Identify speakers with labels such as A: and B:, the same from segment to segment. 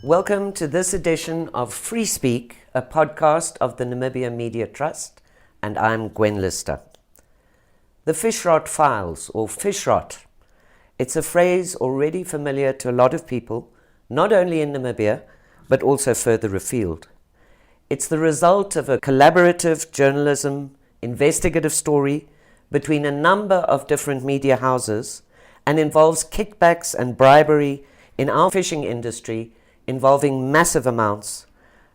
A: Welcome to this edition of FREESPEAK, a podcast of the Namibia Media Trust, and I'm Gwen. The fishrot files, or fishrot, it's a phrase already familiar to a lot of people, not only in Namibia, but also further afield. It's the result of a collaborative journalism, investigative story between a number of different media houses and involves kickbacks and bribery in our fishing industry involving massive amounts.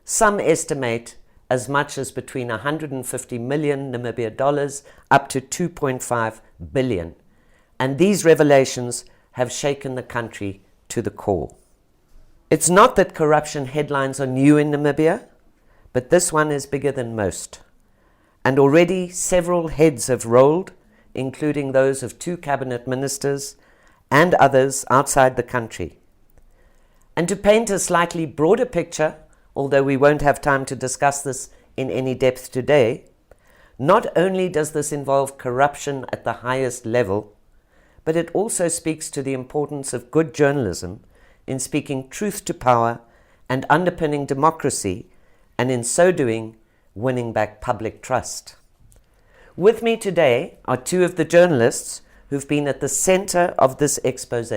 A: Some estimate as much as between 150 million Namibia dollars up to 2.5 billion. And these revelations have shaken the country to the core. It's not that corruption headlines are new in Namibia, but this one is bigger than most. And already several heads have rolled, including those of 2 cabinet ministers and others outside the country. And to paint a slightly broader picture, although we won't have time to discuss this in any depth today, not only does this involve corruption at the highest level, but it also speaks to the importance of good journalism in speaking truth to power and underpinning democracy, and in so doing, winning back public trust. With me today are 2 of the journalists who've been at the center of this expose.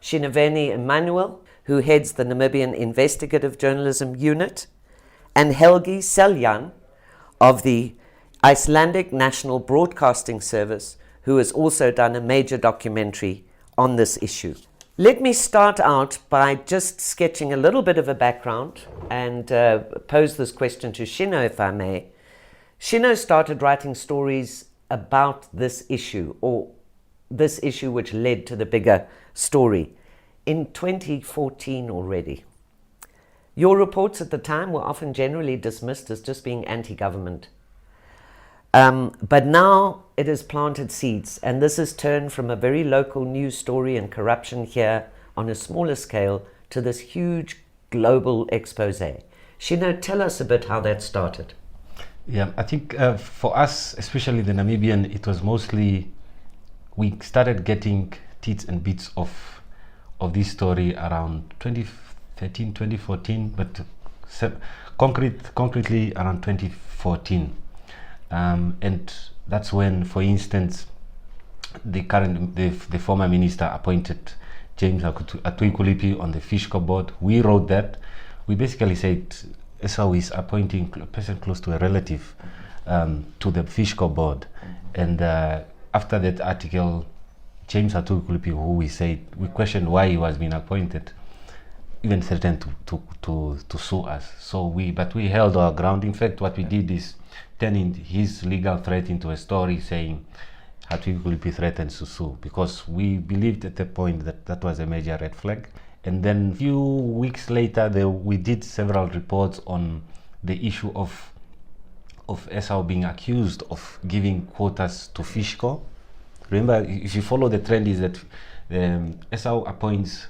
A: Shinovene Imanuel, who heads the Namibian Investigative Journalism Unit, and Helgi of the Icelandic National Broadcasting Service, who has also done a major documentary on this issue. Let me start out by just sketching a little bit of a background and pose this question to Shino, if I may. Shino started writing stories about this issue, or this issue which led to the bigger story, in 2014 already. Your reports at the time were often generally dismissed as just being anti-government. But now it has planted seeds, and this has turned from a very local news story and corruption here on a smaller scale to this huge global expose. Shino, tell us a bit how that started.
B: Yeah, I think for us, especially the Namibian, it was mostly, we started getting teats and bits of this story around 2013, 2014, but concretely around 2014. And that's when, for instance, the former minister appointed James Atuikulipi on the Fiscal Board. We wrote that. We basically said Esau is appointing a person close to a relative to the Fiscal Board. And after that article, James Atuikulipi, who we questioned why he was being appointed, even threatened to sue us. But we held our ground. In fact, what we did is turning his legal threat into a story saying Atuikulipi threatens to sue, because we believed at the point that was a major red flag. And then a few weeks later, we did several reports on the issue of Esau being accused of giving quotas to Fishco. Remember, if you follow the trend, is that Esau appoints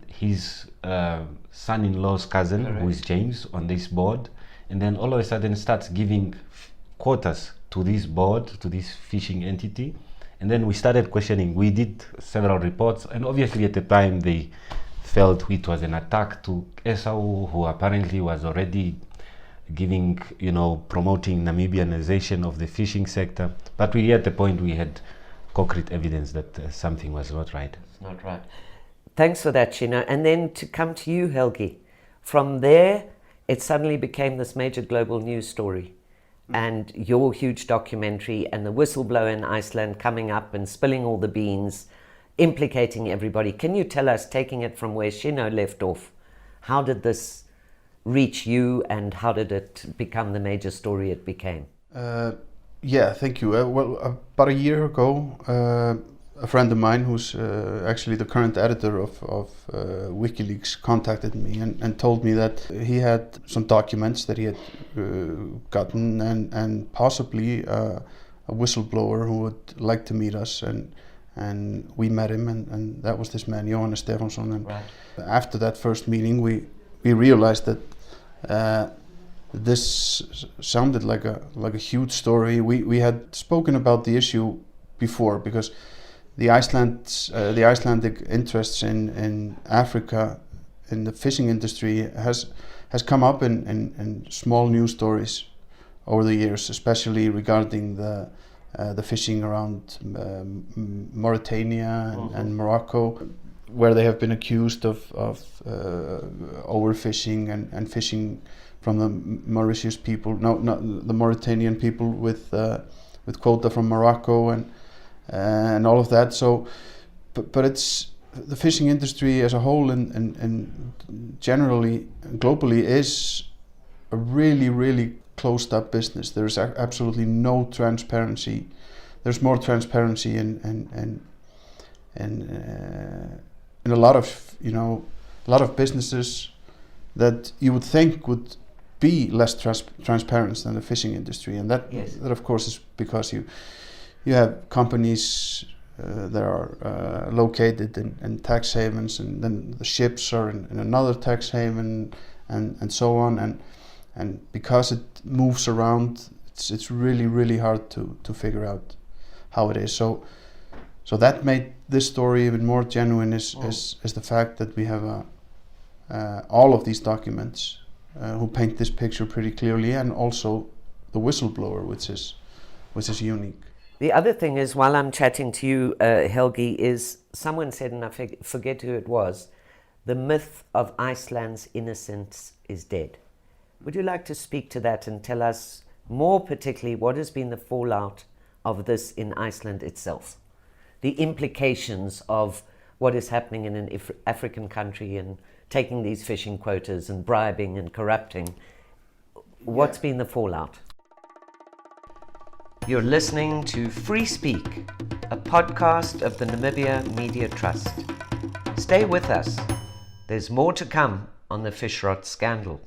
B: his son-in-law's cousin, correct, who is James, on this board, and then all of a sudden starts giving quotas to this board, to this fishing entity. And then we started questioning. We did several reports, and obviously at the time they felt it was an attack to Esau, who apparently was already giving, promoting Namibianization of the fishing sector. But we at the point we had concrete evidence that something was not right.
A: It's not right. Thanks for that, Shino. And then to come to you, Helgi. From there, it suddenly became this major global news story. And your huge documentary and the whistleblower in Iceland coming up and spilling all the beans, implicating everybody. Can you tell us, taking it from where Shino left off, how did this reach you and how did it become the major story it became?
C: Yeah, thank you. Well, about a year ago, a friend of mine who's actually the current editor of WikiLeaks contacted me and told me that he had some documents that he had gotten and possibly a whistleblower who would like to meet us, and we met him, and that was this man, Jóhannes Stefánsson. And right, after that first meeting, we realized that this sounded like a huge story. We had spoken about the issue before, because the Icelandic interests in Africa in the fishing industry has come up in small news stories over the years, especially regarding the fishing around Mauritania and Morocco, where they have been accused of overfishing and fishing from the Mauritius people, not the Mauritanian people with quota from Morocco and all of that. So, but it's the fishing industry as a whole and generally globally is a really closed up business. There's absolutely no transparency. There's more transparency in a lot of businesses that you would think would be less transparent than the fishing industry, and that of course is because you have companies that are located in tax havens, and then the ships are in another tax haven, and so on, and because it moves around, it's really hard to figure out how it is. So that made this story even more genuine is the fact that we have all of these documents who paint this picture pretty clearly, and also the whistleblower, which is unique.
A: The other thing is, while I'm chatting to you, Helgi, is someone said, and I forget who it was, the myth of Iceland's innocence is dead. Would you like to speak to that and tell us more particularly what has been the fallout of this in Iceland itself? The implications of what is happening in an African country and taking these fishing quotas and bribing and corrupting. What's been the fallout? You're listening to Free Speak, a podcast of the Namibia Media Trust. Stay with us. There's more to come on the fishrot scandal.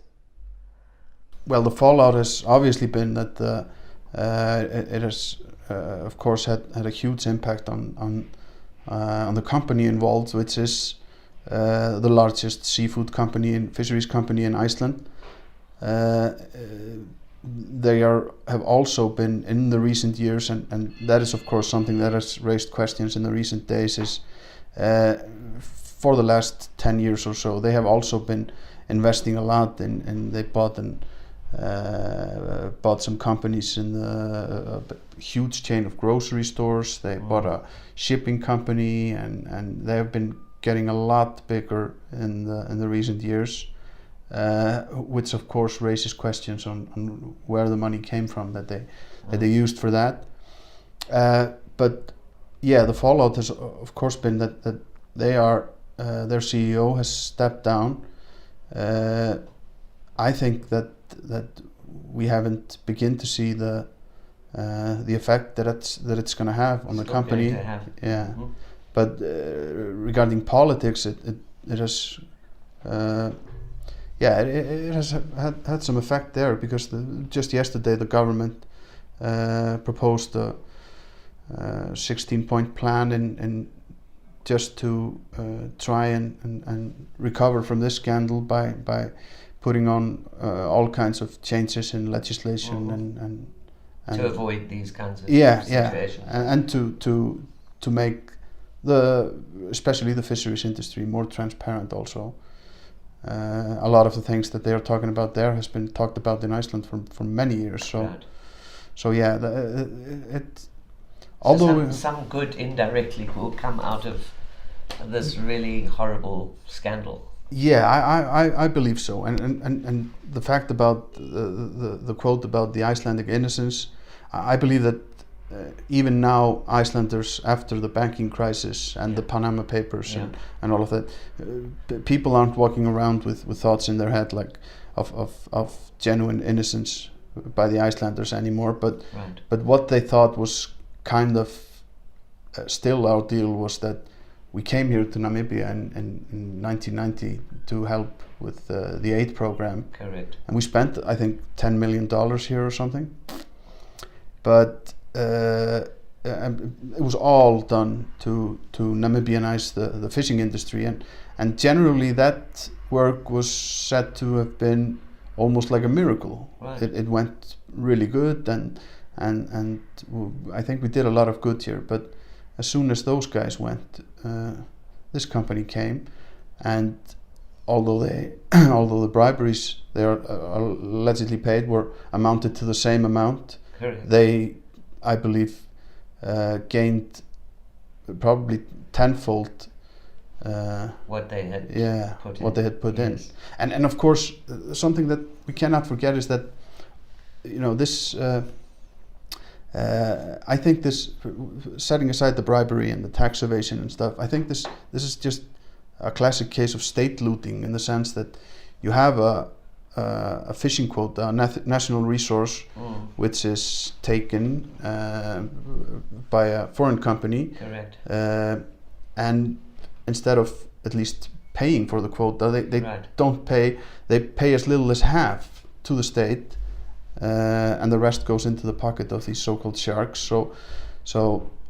C: Well, the fallout has obviously been that it has, of course, had a huge impact on the company involved, which is the largest seafood company and fisheries company in Iceland. They have also been in the recent years, and that is of course something that has raised questions in the recent days, is for the last 10 years or so they have also been investing a lot and they bought some companies in a huge chain of grocery stores. They bought a shipping company, and they have been getting a lot bigger in the recent years, which of course raises questions on where the money came from that they used for that. But yeah, the fallout has of course been that they are their CEO has stepped down. I think that we haven't begun to see the effect that it's going to have on the company. Yeah. Mm-hmm. But regarding politics, it has it has had some effect there, because just yesterday the government proposed a 16-point plan in just to try and recover from this scandal by putting on all kinds of changes in legislation and
A: to avoid these kinds of situations.
C: And to make especially the fisheries industry more transparent also. A lot of the things that they are talking about there has been talked about in Iceland for many years. So,
A: right.
C: So yeah,
A: some good indirectly will come out of this really horrible scandal.
C: Yeah, I believe so, and the fact about the quote about the Icelandic innocence, I believe that even now Icelanders, after the banking crisis and the Panama Papers and all of that, people aren't walking around with thoughts in their head like of genuine innocence by the Icelanders anymore. But what they thought was kind of still our deal was that we came here to Namibia in 1990 to help with the aid program.
A: Correct.
C: And we spent, I think, $10 million here or something. But it was all done to Namibianize the fishing industry. And generally that work was said to have been almost like a miracle.
A: Right.
C: It went really good, and I think we did a lot of good here. But as soon as those guys went, this company came, and although the briberies they are allegedly paid were amounted to the same amount,
A: Correct.
C: they, I believe, gained probably tenfold
A: what they had put in.
C: what they had put in.
A: Yes.
C: And of course, something that we cannot forget is that, this I think this, setting aside the bribery and the tax evasion and stuff, I think this is just a classic case of state looting, in the sense that you have a fishing quota, a national resource, which is taken by a foreign company.
A: Correct.
C: And instead of at least paying for the quota, they
A: Right.
C: don't pay. They pay as little as half to the state, and the rest goes into the pocket of these so-called sharks. So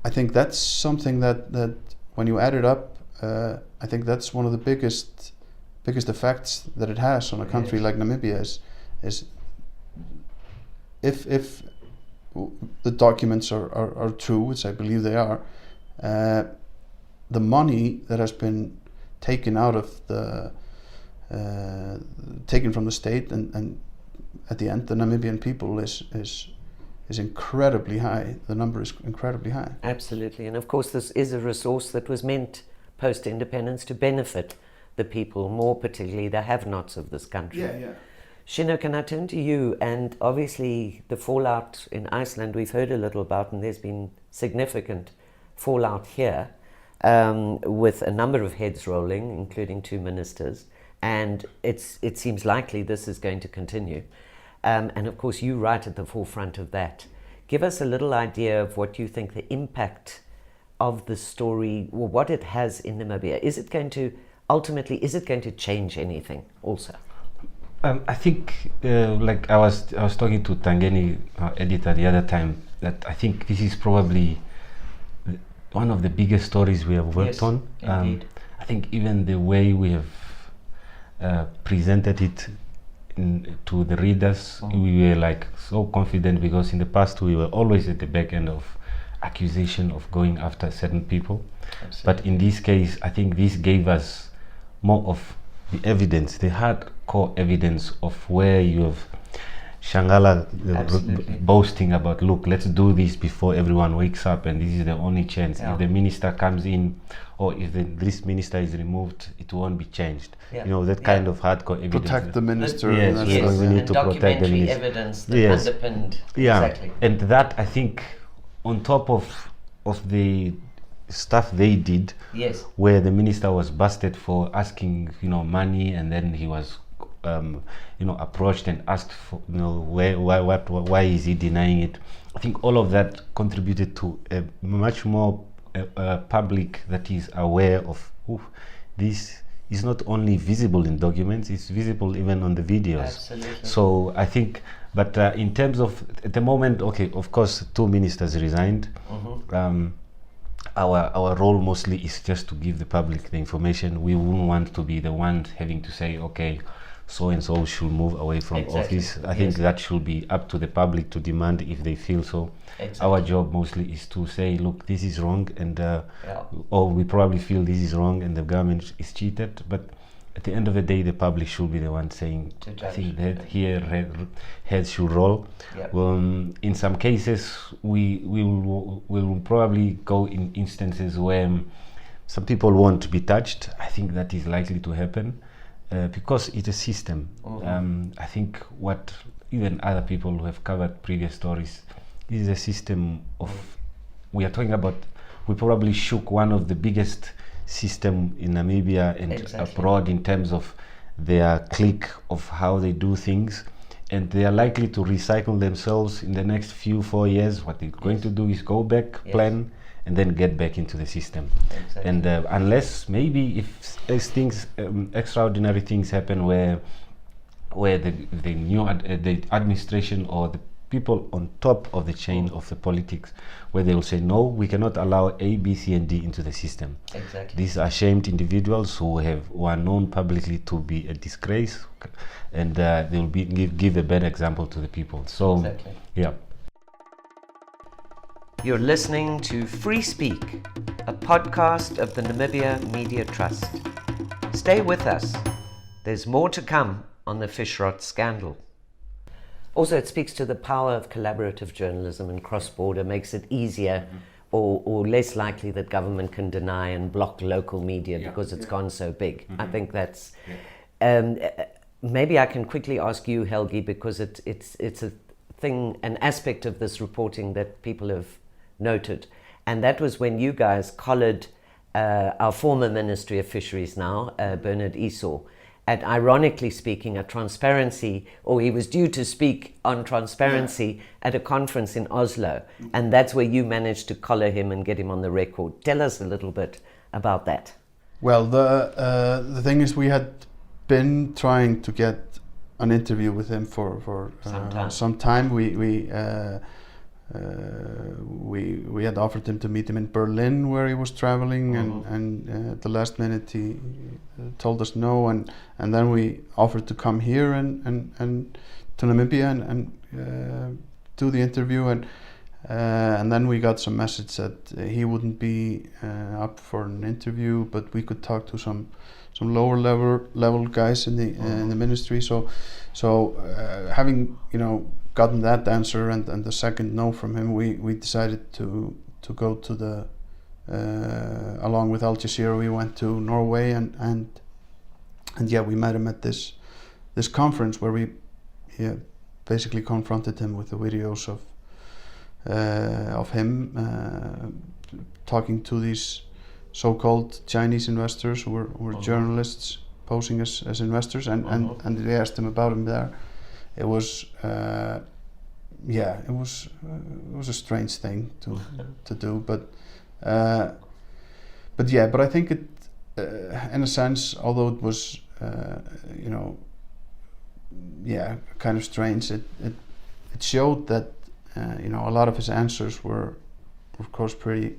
C: I think that's something that when you add it up, I think that's one of the biggest effects that it has on a country like Namibia is if the documents are true, which I believe they are, the money that has been taken out of taken from the state and at the end the Namibian people is incredibly high. The number is incredibly high.
A: Absolutely, and of course this is a resource that was meant post-independence to benefit the people, more particularly the have-nots of this country.
C: Yeah.
A: Shino, can I turn to you? And obviously the fallout in Iceland we've heard a little about, and there's been significant fallout here, with a number of heads rolling, including 2 ministers, and it seems likely this is going to continue. And of course you're right at the forefront of that. Give us a little idea of what you think the impact of the story, or what it has in Namibia. Is it going to change anything also?
B: I think, like I was talking to Tangeni, our editor, the other time, that I think this is probably one of the biggest stories we have worked on.
A: Indeed.
B: I think even the way we have presented it to the readers, we were like so confident, because in the past we were always at the back end of accusation of going after certain people.
A: Absolutely.
B: But in this case, I think this gave us more of the evidence, the hardcore evidence of where you have Shangala boasting about, look, let's do this before everyone wakes up, and this is the only chance.
A: Yeah.
B: If the minister comes in, or if this minister is removed, it won't be changed.
A: Yeah.
B: That kind of hardcore evidence.
C: Protect the minister.
B: Yes,
C: and
B: yes. We need
A: and
B: to protect the
A: documentary
B: minister.
A: evidence that
B: Yes.
A: underpinned.
B: Yeah,
A: Exactly.
B: and that, I think, on top of the stuff they did,
A: Yes.
B: where the minister was busted for asking money, and then he was approached and asked for why is he denying it. I think all of that contributed to a much more public that is aware of this is not only visible in documents, it's visible even on the videos.
A: Absolutely.
B: So I think, but in terms of at the moment, okay, of course 2 ministers resigned. Our role mostly is just to give the public the information. We wouldn't want to be the ones having to say, okay, so and so should move away from
A: Exactly.
B: office. I think that should be up to the public to demand if they feel so.
A: Exactly.
B: Our job mostly is to say, look, this is wrong, and or we probably feel this is wrong and the government is cheated. But at the end of the day, the public should be the one saying, I think that here heads should roll.
A: Yep.
B: In some cases, we will probably go in instances where some people won't be touched. I think that is likely to happen because it's a system. I think what even other people who have covered previous stories, this is a system of, we are talking about, we probably shook one of the biggest system in Namibia and abroad in terms of their clique of how they do things, and they are likely to recycle themselves in the next 4 years. What they're going to do is go back, plan, and then get back into the system.
A: Exactly.
B: And unless maybe if things extraordinary things happen where the new the administration or the people on top of the chain of the politics, where they will say, no, we cannot allow A, B, C, and D into the system.
A: Exactly.
B: These are shamed individuals who are known publicly to be a disgrace, and they will give a bad example to the people. So, yeah.
A: You're listening to Free Speak, a podcast of the Namibia Media Trust. Stay with us There's more to come on the fishrot scandal. Also, it speaks to the power of collaborative journalism and cross-border, makes it easier or less likely that government can deny and block local media because it's gone so big. I think that's... maybe I can quickly ask you, Helgi, because it's a thing, an aspect of this reporting that people have noted. And that was when you guys collared our former Ministry of Fisheries now, Bernhard Eisel, at, ironically speaking, a transparency, or he was due to speak on transparency at a conference in Oslo. And that's where you managed to collar him and get him on the record. Tell us a little bit about that.
C: Well, the thing is, we had been trying to get an interview with him for some time. We had offered him to meet him in Berlin, where he was traveling, and at the last minute he told us no, and then we offered to come here and to Namibia and do the interview, and then we got some message that he wouldn't be up for an interview, but we could talk to some lower level guys in the ministry. So having gotten that answer and the second no from him, we decided to go to the along with Al Jazeera. We went to Norway and we met him at this conference where we basically confronted him with the videos of him talking to these so-called Chinese investors who were journalists posing as investors, and we asked him about him there. It was it was a strange thing to do, but I think it in a sense, although it was kind of strange, it showed that a lot of his answers were of course pretty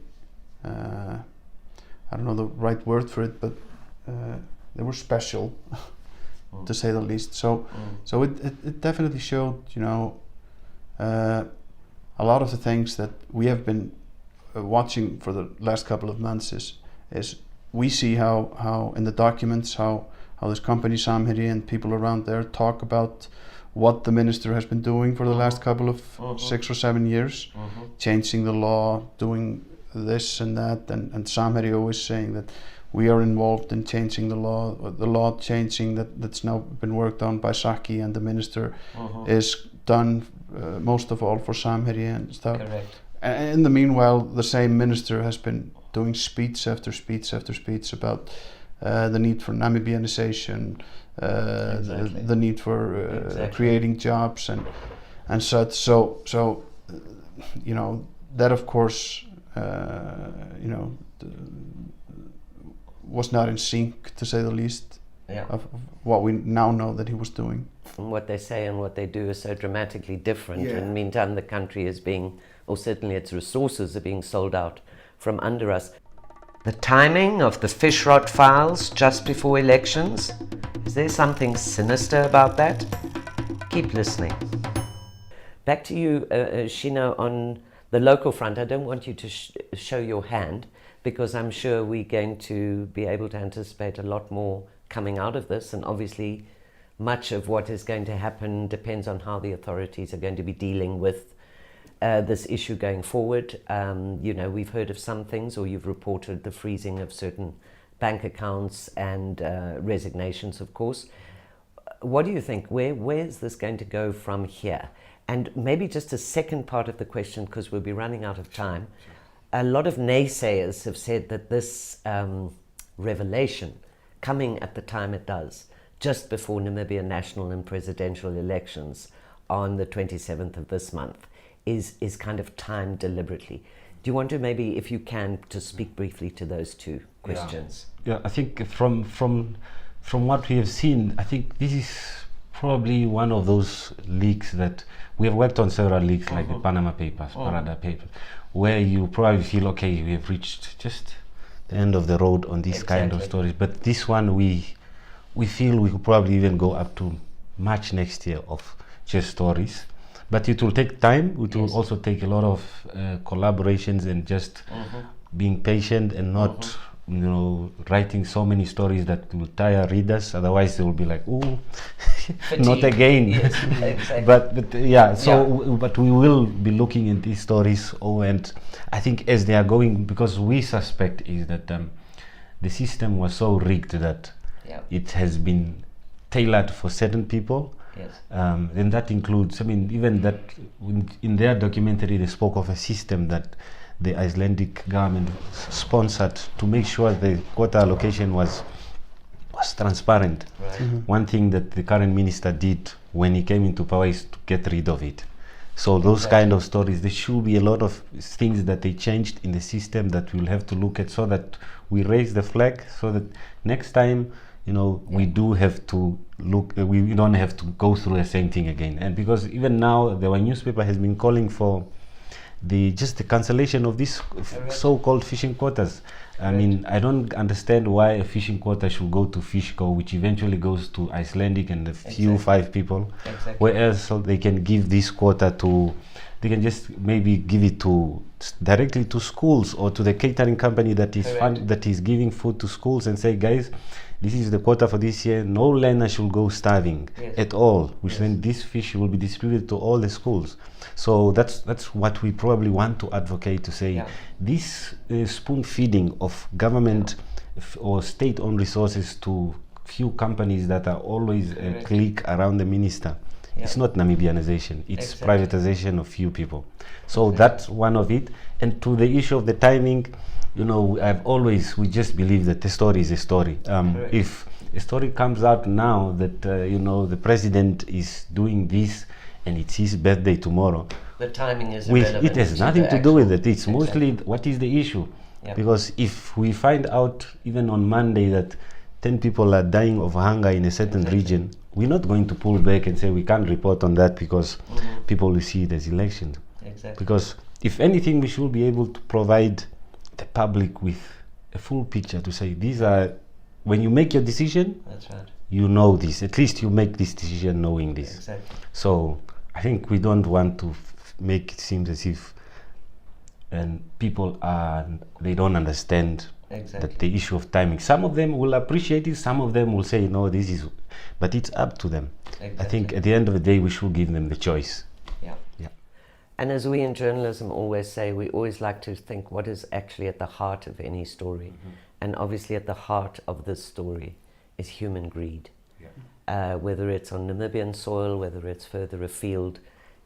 C: I don't know the right word for it, but they were special to say the least. So it definitely showed a lot of the things that we have been watching for the last couple of months is we see how in the documents how this company Samherji and people around there talk about what the minister has been doing for the last couple of 6 or 7 years, changing the law, doing this and that, and Samherji always saying that we are involved in changing the law changing that's now been worked on by Saki, and the minister is done most of all for Samherji and stuff.
A: Correct.
C: And in the meanwhile, the same minister has been doing speech after speech after speech about the need for Namibianization, the need for creating jobs and such. So that of course was not in sync, to say the least, of what we now know that he was doing.
A: And what they say and what they do is so dramatically different. In the meantime, the country is being, or certainly its resources are being sold out from under us. The timing of the fishrot files just before elections, is there something sinister about that? Keep listening. Back to you, Shino, on the local front. I don't want you to show your hand, because I'm sure we're going to be able to anticipate a lot more coming out of this, and obviously much of what is going to happen depends on how the authorities are going to be dealing with this issue going forward. We've heard of some things, or you've reported the freezing of certain bank accounts and resignations, of course. What do you think? Where is this going to go from here? And maybe just a second part of the question, because we'll be running out of time. A lot of naysayers have said that this revelation, coming at the time it does, just before Namibia national and presidential elections on the 27th of this month, is kind of timed deliberately. Do you want to maybe, if you can, to speak briefly to those two questions?
B: Yeah, I think from what we have seen, I think this is probably one of those leaks that we have worked on several leaks, like the Panama Papers, Parada Papers, where you probably feel, okay, we have reached just the end of the road on this kind of stories. But this one, we feel we could probably even go up to March next year of just stories. But it will take time. It will also take a lot of collaborations and just being patient and not writing so many stories that will tire readers. Otherwise, they will be like, "Ooh, not again."
A: Yes, exactly.
B: But we will be looking at these stories. And I think as they are going, because we suspect is that the system was so rigged that it has been tailored for certain people.
A: Yes.
B: And that includes, even that in their documentary they spoke of a system that the Icelandic government sponsored to make sure the quota allocation was transparent.
A: Right.
C: Mm-hmm.
B: One thing that the current minister did when he came into power is to get rid of it. So those kind of stories, there should be a lot of things that they changed in the system that we'll have to look at, so that we raise the flag, so that next time we do have to look, we don't have to go through the same thing again. And because even now our newspaper has been calling for the cancellation of these so-called fishing quotas. I don't understand why a fishing quota should go to Fishco, which eventually goes to Icelandic and a few 5 people.
A: Exactly.
B: Whereas they can give this quota they can just maybe give it directly to schools or to the catering company that is giving food to schools, and say, guys, this is the quota for this year. No learner should go starving at all, which then this fish will be distributed to all the schools. So that's what we probably want to advocate, to say this spoon feeding of government or state-owned resources to few companies that are always a clique around the minister. It's not Namibianization, it's privatization of few people. So that's one of it. And to the issue of the timing, we just believe that the story is a story. If a story comes out now that the president is doing this and it's his birthday tomorrow,
A: the timing is irrelevant.
B: It has nothing to do with it. It's mostly what is the issue. Because if we find out even on Monday that 10 people are dying of hunger in a certain region, we're not going to pull back and say we can't report on that because people will see it as election.
A: Exactly.
B: Because if anything, we should be able to provide the public with a full picture to say, these are, when you make your decision,
A: that's right,
B: you know this. At least you make this decision knowing this.
A: Exactly.
B: So I think we don't want to make it seem as if people they don't understand that the issue of timing. Some of them will appreciate it, some of them will say, no, this is, but it's up to them.
A: Exactly.
B: I think at the end of the day, we should give them the choice.
A: Yeah. And as we in journalism always say, we always like to think what is actually at the heart of any story. Mm-hmm. And obviously at the heart of this story is human greed. Whether it's on Namibian soil, whether it's further afield,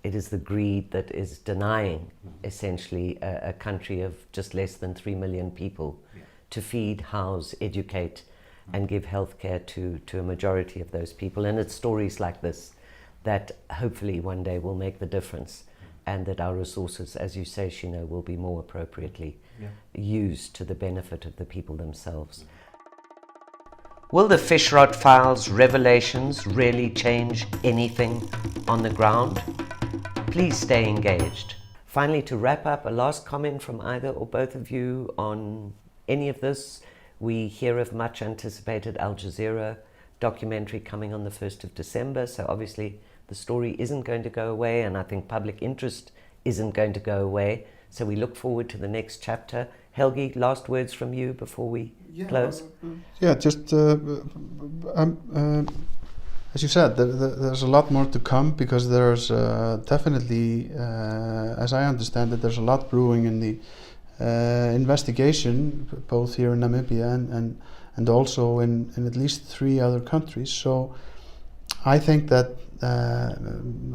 A: it is the greed that is denying essentially a country of just less than 3 million people to feed, house, educate, and give healthcare to a majority of those people. And it's stories like this that hopefully one day will make the difference, and that our resources, as you say, Shino, will be more appropriately used to the benefit of the people themselves. Will the fishrot files revelations really change anything on the ground? Please stay engaged. Finally, to wrap up, a last comment from either or both of you on any of this. We hear of much anticipated Al Jazeera documentary coming on the 1st of December, so obviously the story isn't going to go away, and I think public interest isn't going to go away, so we look forward to the next chapter. Helgi, last words from you before we close?
C: Just as you said, there's a lot more to come, because there's definitely, as I understand it, there's a lot brewing in the investigation, both here in Namibia and also in at least 3 other countries. So I think that,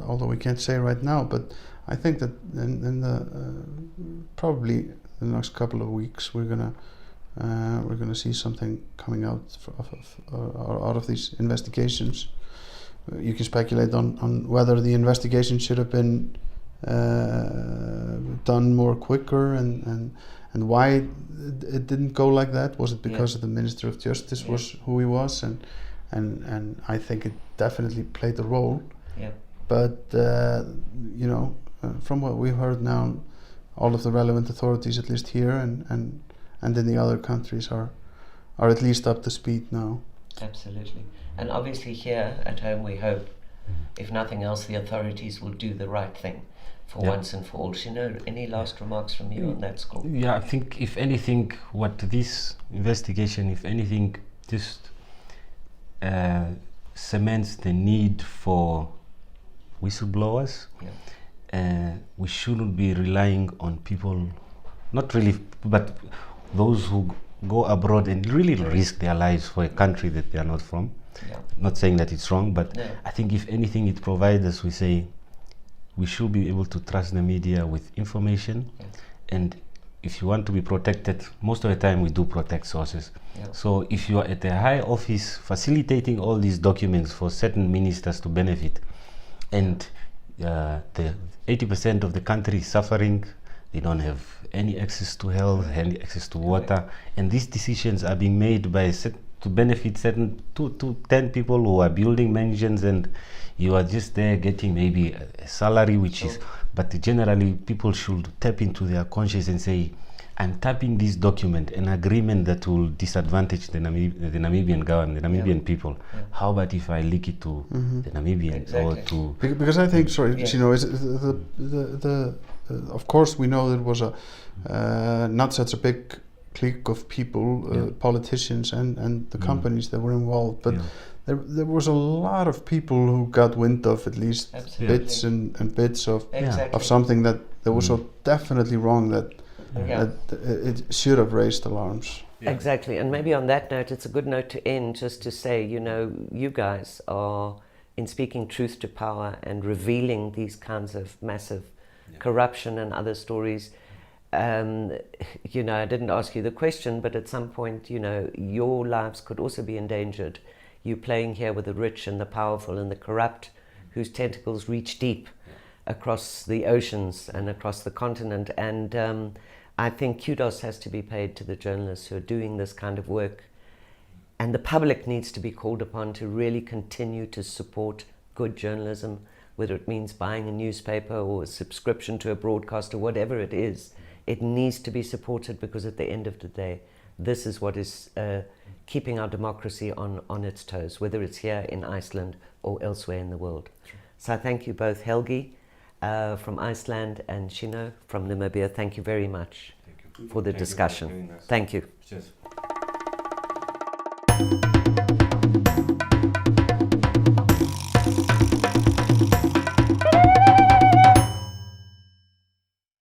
C: although we can't say right now, but I think that in the probably the next couple of weeks we're gonna see something coming out of these investigations. You can speculate on whether the investigation should have been done more quicker, and why it didn't go like that. Was it because of the Minister of Justice was who he was, and I think it definitely played a role. But from what we've heard now, all of the relevant authorities, at least here and in the other countries, are at least up to speed now.
A: Absolutely. And obviously here at home we hope, if nothing else, the authorities will do the right thing. for once and for all. Shino, any last remarks from you on that score?
B: Yeah, I think if anything, what this investigation, if anything, just cements the need for whistleblowers. We shouldn't be relying on people, not really, but those who go abroad and really risk their lives for a country that they are not from. Not saying that it's wrong, but I think if anything, it provides us, we say, we should be able to trust the media with information. And if you want to be protected, most of the time we do protect sources. So if you are at a high office facilitating all these documents for certain ministers to benefit, and the 80% of the country is suffering, they don't have any access to health, any access to water, and these decisions are being made by to benefit certain 2 to 10 people who are building mansions, and you are just there getting maybe a salary, which is, but generally people should tap into their conscience and say, I'm tapping this document, an agreement that will disadvantage the Namibian government, the Namibian people. How about if I leak it to the Namibians or to...
C: Because I think, of course we know there was not such a big clique of people, politicians and the companies that were involved, but there was a lot of people who got wind of at least bits and bits of something that was so definitely wrong that it should have raised alarms.
A: Exactly, and maybe on that note, it's a good note to end, just to say, you guys are, in speaking truth to power and revealing these kinds of massive corruption and other stories. I didn't ask you the question, but at some point, your lives could also be endangered. You playing here with the rich and the powerful and the corrupt, whose tentacles reach deep across the oceans and across the continent. And I think kudos has to be paid to the journalists who are doing this kind of work. And the public needs to be called upon to really continue to support good journalism, whether it means buying a newspaper or a subscription to a broadcaster, whatever it is. It needs to be supported, because at the end of the day, this is what is keeping our democracy on its toes, whether it's here in Iceland or elsewhere in the world. So I thank you both, Helgi from Iceland and Shino from Namibia. Thank you very much for the discussion. Thank you.
B: Cheers.